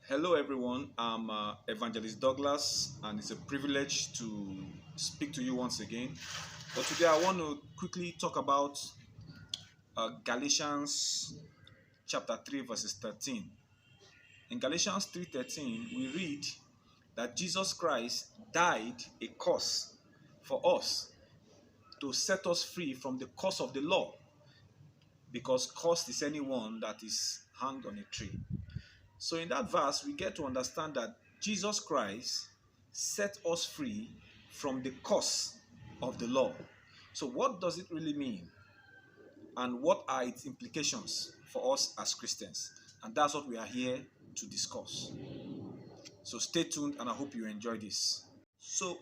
Hello, everyone. I'm Evangelist Douglas, and it's a privilege to speak to you once again. But today, I want to quickly talk about Galatians chapter 3, verses 13. In Galatians 3:13, we read that Jesus Christ died a curse for us to set us free from the curse of the law, because cursed is anyone that is hanged on a tree. So in that verse, we get to understand that Jesus Christ set us free from the curse of the law. So what does it really mean? And what are its implications for us as Christians? And that's what we are here to discuss. So stay tuned and I hope you enjoy this. So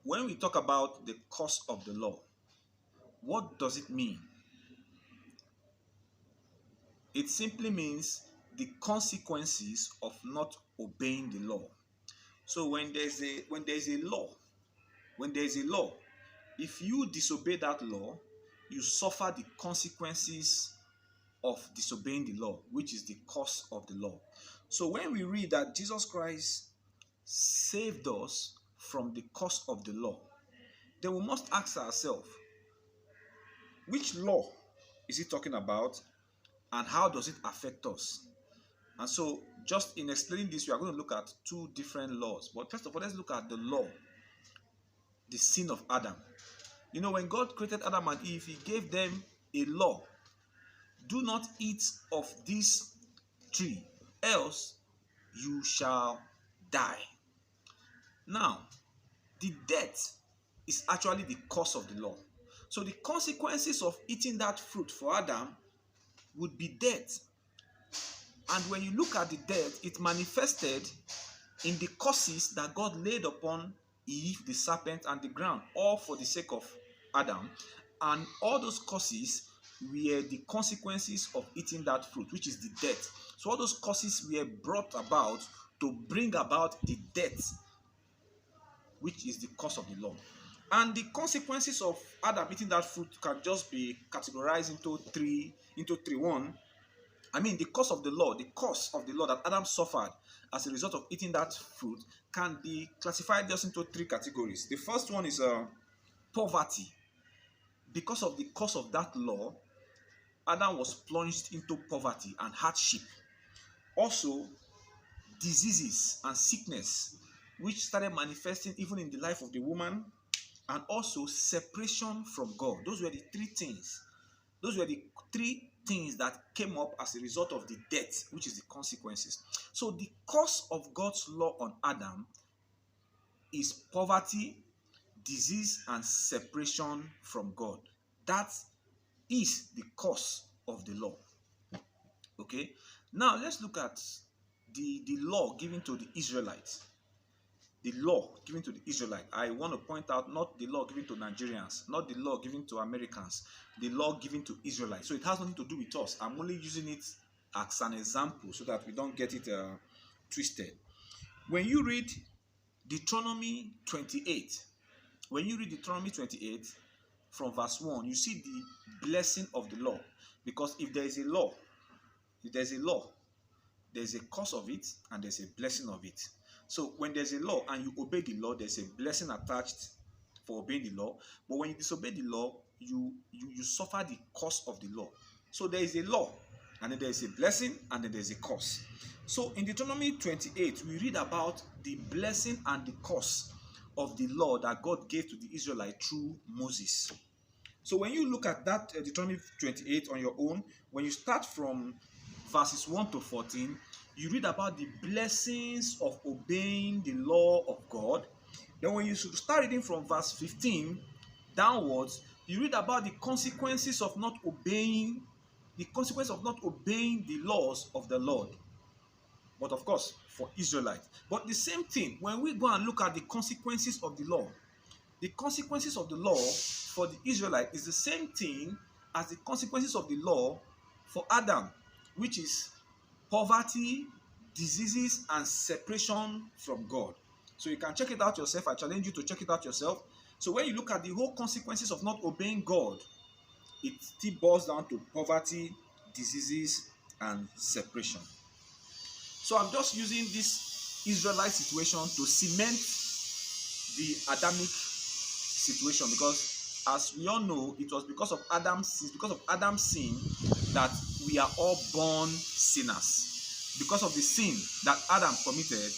when we talk about the curse of the law, what does it mean? It simply means the consequences of not obeying the law. So when there's a law, if you disobey that law, you suffer the consequences of disobeying the law, which is the cause of the law. So when we read that Jesus Christ saved us from the curse of the law, then we must ask ourselves, which law is he talking about and how does it affect us? And so just in explaining this, we are going to look at two different laws. But first of all, let's look at the law, the sin of Adam. You know, when God created Adam and Eve, he gave them a law. Do not eat of this tree, else you shall die. Now, the death is actually the cause of the law. So the consequences of eating that fruit for Adam would be death. And when you look at the death, it manifested in the curses that God laid upon Eve, the serpent, and the ground, all for the sake of Adam. And all those curses were the consequences of eating that fruit, which is the death. So all those curses were brought about to bring about the death, which is the cause of the law. And the consequences of Adam eating that fruit can just be categorized into three. One, the cause of the law, that Adam suffered as a result of eating that fruit can be classified just into three categories. The first one is poverty. Because of the cause of that law, Adam was plunged into poverty and hardship. Also, diseases and sickness, which started manifesting even in the life of the woman, and also separation from God. Those were the three things that came up as a result of the death, which is the consequences. So the cause of God's law on Adam is poverty, disease, and separation from God. That is the cause of the law. Okay, now let's look at the law given to the Israelites. The law given to the Israelites. I want to point out not the law given to Nigerians, not the law given to Americans, the law given to Israelites. So it has nothing to do with us. I'm only using it as an example so that we don't get it twisted. When you read Deuteronomy 28, from verse 1, you see the blessing of the law. Because if there's a law, there's a cause of it and there's a blessing of it. So when there's a law and you obey the law, there's a blessing attached for obeying the law. But when you disobey the law, you suffer the cost of the law. So there is a law, and then there is a blessing, and then there's a curse. So in Deuteronomy 28, we read about the blessing and the curse of the law that God gave to the Israelites through Moses. So when you look at that Deuteronomy 28 on your own, when you start from verses 1 to 14, you read about the blessings of obeying the law of God. Then when you start reading from verse 15 downwards, you read about the consequences of not obeying the laws of the Lord. But of course, for Israelites. But the same thing, when we go and look at the consequences of the law for the Israelites is the same thing as the consequences of the law for Adam, which is poverty, diseases, and separation from God. So you can check it out yourself. I challenge you to check it out yourself. So when you look at the whole consequences of not obeying God, it still boils down to poverty, diseases, and separation. So I'm just using this Israelite situation to cement the Adamic situation, because as we all know, it was because of Adam's sin that we are all born sinners. Because of the sin that Adam committed,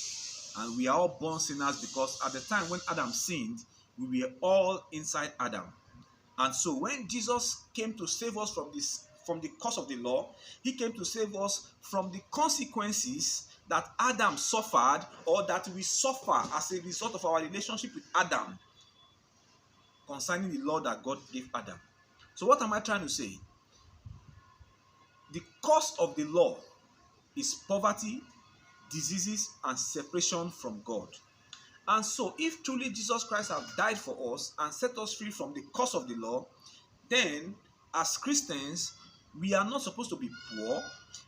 and we are all born sinners, because at the time when Adam sinned, we were all inside Adam. And so when Jesus came to save us from the curse of the law, he came to save us from the consequences that Adam suffered, or that we suffer as a result of our relationship with Adam, concerning the law that God gave Adam. So what am I trying to say? The cause of the law is poverty, diseases, and separation from God. And so if truly Jesus Christ has died for us and set us free from the curse of the law, then as Christians, we are not supposed to be poor,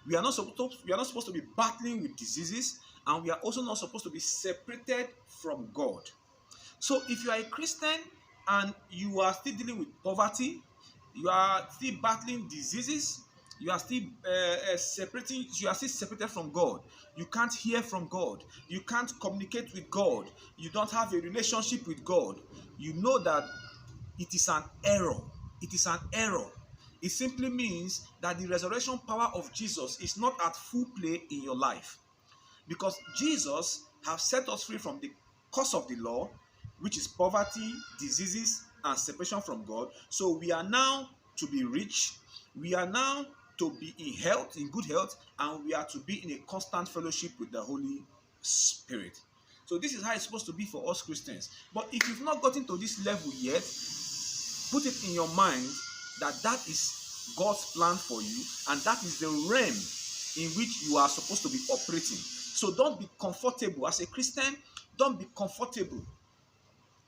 we are not supposed to be battling with diseases, and we are also not supposed to be separated from God. So if you are a Christian and you are still dealing with poverty, you are still battling diseases, you are still separated from God, you can't hear from God, you can't communicate with God, you don't have a relationship with God, you know that it is an error. It is an error. It simply means that the resurrection power of Jesus is not at full play in your life, because Jesus has set us free from the curse of the law, which is poverty, diseases, and separation from God. So we are now to be rich, we are now to be in health, in good health, and we are to be in a constant fellowship with the Holy Spirit. So this is how it's supposed to be for us Christians. But if you've not gotten to this level yet, put it in your mind that that is God's plan for you, and that is the realm in which you are supposed to be operating. So don't be comfortable as a Christian. Don't be comfortable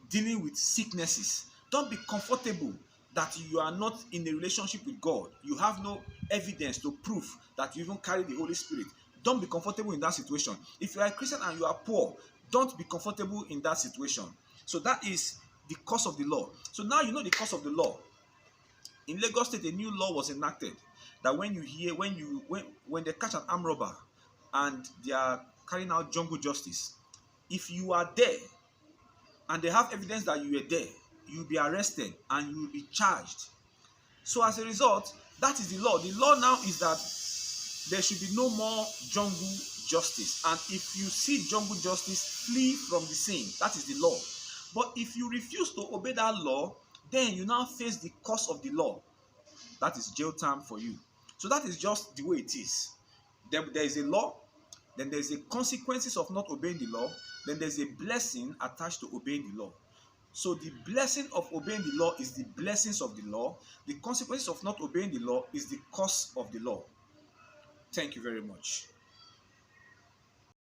dealing with sicknesses. Don't be comfortable that you are not in a relationship with God. You have no evidence to prove that you even carry the Holy Spirit. Don't be comfortable in that situation. If you are a Christian and you are poor, don't be comfortable in that situation. So that is the cause of the law. So now you know the cause of the law. In Lagos State, a new law was enacted that when they catch an armed robber and they are carrying out jungle justice, if you are there and they have evidence that you were there, you will be arrested and you will be charged. So as a result, that is the law. The law now is that there should be no more jungle justice. And if you see jungle justice, flee from the scene. That is the law. But if you refuse to obey that law, then you now face the cost of the law. That is jail time for you. So that is just the way it is. There is a law, then there's a consequences of not obeying the law, then there's a blessing attached to obeying the law. So the blessing of obeying the law is the blessings of the law. The consequences of not obeying the law is the cost of the law. Thank you very much.